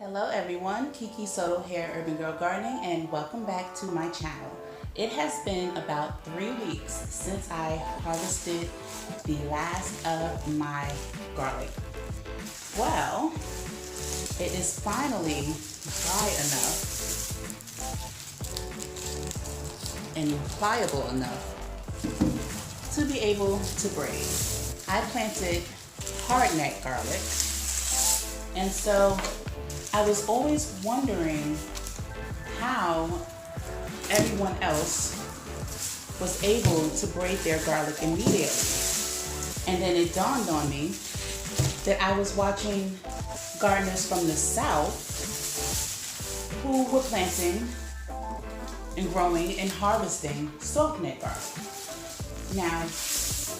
Hello everyone, Kee Kee Soto here, Urban Girl Gardening, and welcome back to my channel. It has been about 3 weeks since I harvested the last of my garlic. Well, it is finally dry enough and pliable enough to be able to braid. I planted hardneck garlic, and so I was always wondering how everyone else was able to braid their garlic immediately. And then it dawned on me that I was watching gardeners from the South who were planting and growing and harvesting softneck garlic. Now,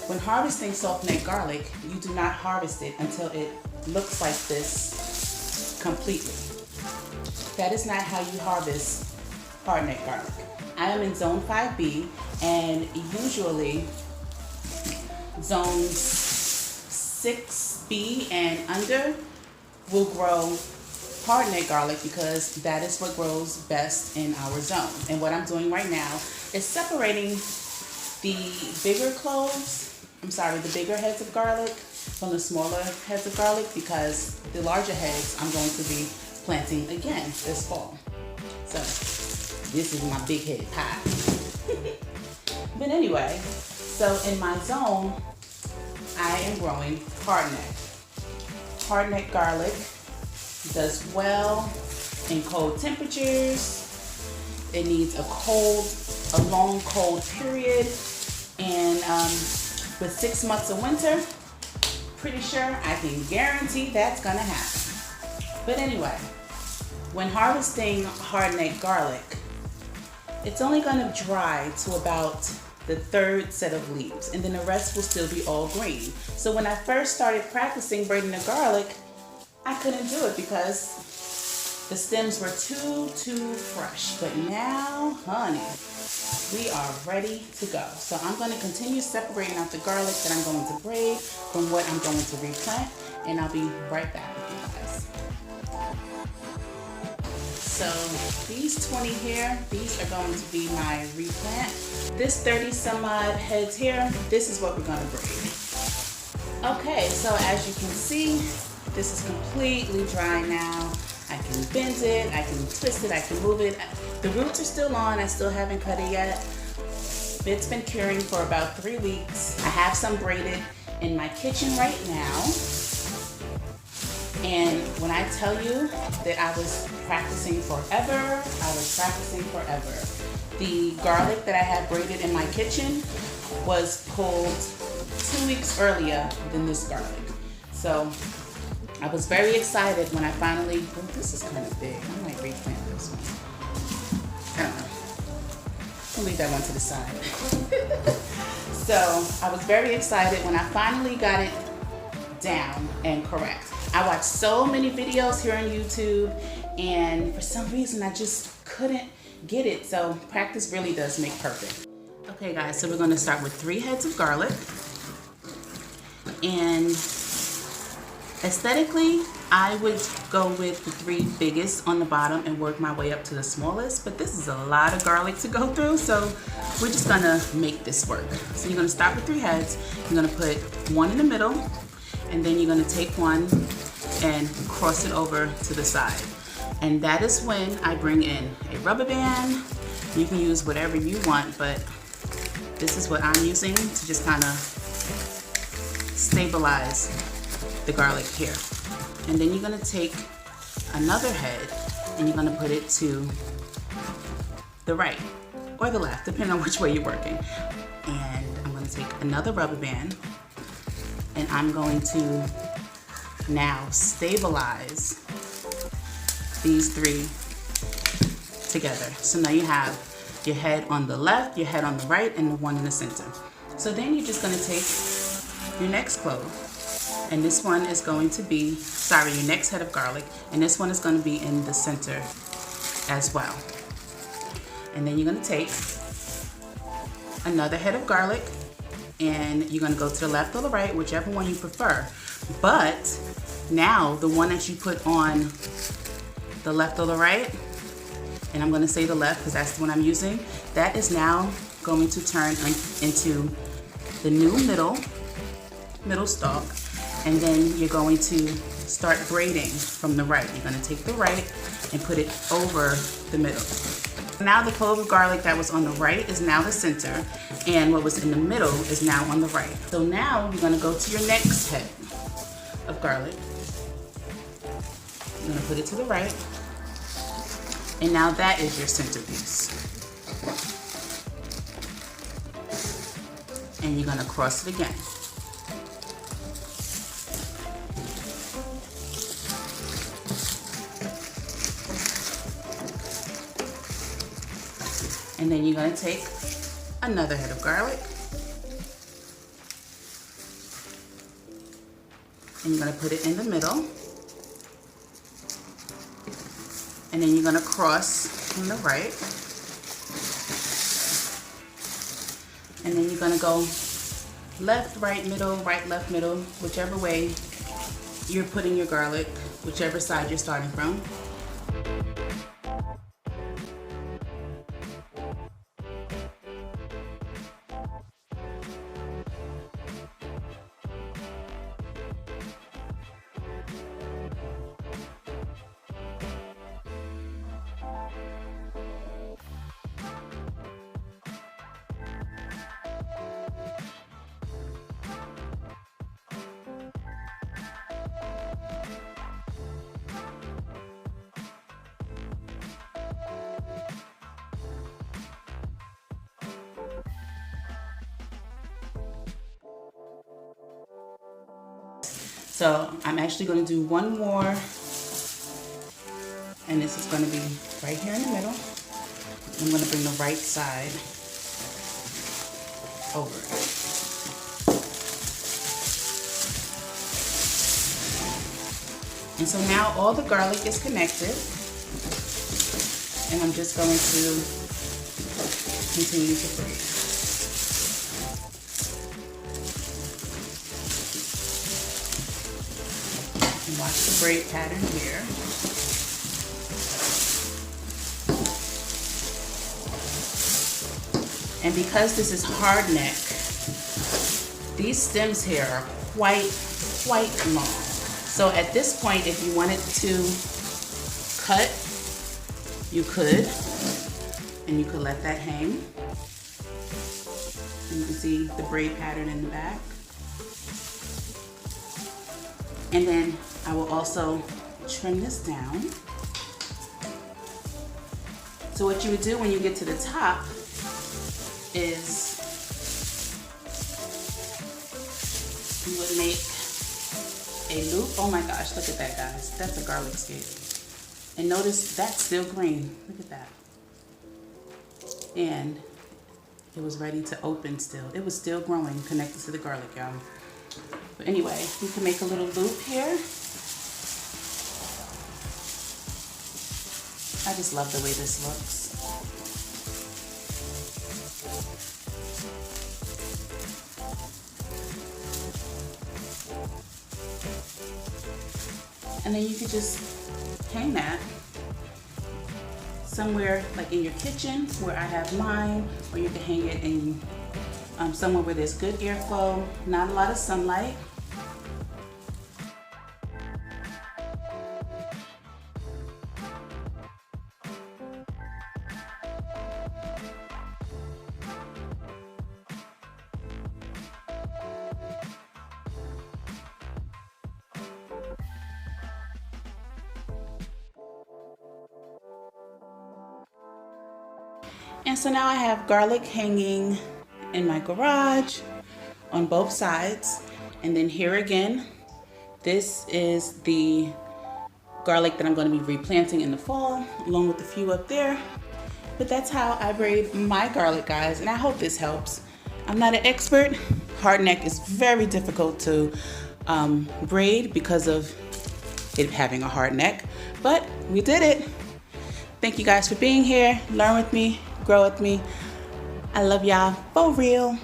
when harvesting softneck garlic, you do not harvest it until it looks like this completely. That is not how you harvest hardneck garlic. I am in zone 5B, and usually zones 6B and under will grow hardneck garlic because that is what grows best in our zone. And what I'm doing right now is separating the bigger the bigger heads of garlic from the smaller heads of garlic, because the larger heads I'm going to be planting again this fall. So this is my big head pie. But anyway, so in my zone, I am growing hardneck. Hardneck garlic does well in cold temperatures. It needs a long cold period, and with 6 months of winter, pretty sure I can guarantee that's gonna happen. But anyway, when harvesting hardneck garlic, it's only gonna dry to about the 3rd set of leaves, and then the rest will still be all green. So when I first started practicing braiding the garlic, I couldn't do it because the stems were too fresh. But now, honey, we are ready to go. So I'm going to continue separating out the garlic that I'm going to braid from what I'm going to replant, and I'll be right back with you guys. So these 20 here, these are going to be my replant. This 30 some odd heads here, this is what we're going to braid. Okay, so as you can see, this is completely dry now. I can bend it, I can twist it, I can move it. The roots are still on, I still haven't cut it yet. It's been curing for about 3 weeks. I have some braided in my kitchen right now. And when I tell you that I was practicing forever, I was practicing forever. The garlic that I had braided in my kitchen was pulled 2 weeks earlier than this garlic. So I was very excited when I finally, oh, this is kind of big. I might replant this one. I don't know. I'll leave that one to the side. So I was very excited when I finally got it down and correct. I watched so many videos here on YouTube, and for some reason I just couldn't get it. So practice really does make perfect. Okay guys, so we're gonna start with 3 heads of garlic. And aesthetically, I would go with the 3 biggest on the bottom and work my way up to the smallest, but this is a lot of garlic to go through, so we're just gonna make this work. So you're gonna start with 3 heads, you're gonna put 1 in the middle, and then you're gonna take 1 and cross it over to the side. And that is when I bring in a rubber band. You can use whatever you want, but this is what I'm using to just kind of stabilize the garlic here. And then you're gonna take another head and you're gonna put it to the right or the left, depending on which way you're working. And I'm gonna take another rubber band, and I'm going to now stabilize these 3 together. So now you have your head on the left, your head on the right, and the one in the center. So then you're just gonna take your next clove, and this one is going to be, your next head of garlic, and this one is going to be in the center as well. And then you're going to take another head of garlic, and you're going to go to the left or the right, whichever one you prefer. But now the one that you put on the left or the right, and I'm going to say the left because that's the one I'm using, that is now going to turn into the new middle stalk, and then you're going to start braiding from the right. You're going to take the right and put it over the middle. Now the clove of garlic that was on the right is now the center, and what was in the middle is now on the right. So now you're going to go to your next head of garlic. You're going to put it to the right, and now that is your centerpiece. And you're going to cross it again. And then you're going to take another head of garlic, and you're going to put it in the middle, and then you're going to cross from the right, and then you're going to go left, right, middle, right, left, middle, whichever way you're putting your garlic, whichever side you're starting from. So I'm actually going to do one more, and this is going to be right here in the middle. I'm going to bring the right side over it. And so now all the garlic is connected, and I'm just going to continue to braid. Watch the braid pattern here. And because this is hard neck, these stems here are quite long. So at this point, if you wanted to cut, you could, and you could let that hang. And you can see the braid pattern in the back. And then I will also trim this down. So what you would do when you get to the top is you would make a loop. Oh my gosh, look at that, guys. That's a garlic scape. And notice that's still green. Look at that. And it was ready to open still. It was still growing, connected to the garlic, y'all. But anyway, you can make a little loop here. I just love the way this looks. And then you could just hang that somewhere like in your kitchen where I have mine, or you can hang it in somewhere where there's good airflow, not a lot of sunlight. And so now I have garlic hanging in my garage on both sides. And then here again, this is the garlic that I'm going to be replanting in the fall, along with a few up there. But that's how I braid my garlic, guys, and I hope this helps. I'm not an expert. Hard neck is very difficult to braid because of it having a hard neck, but we did it. Thank you guys for being here. Learn with me, grow with me. I love y'all for real.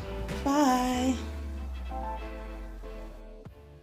Bye.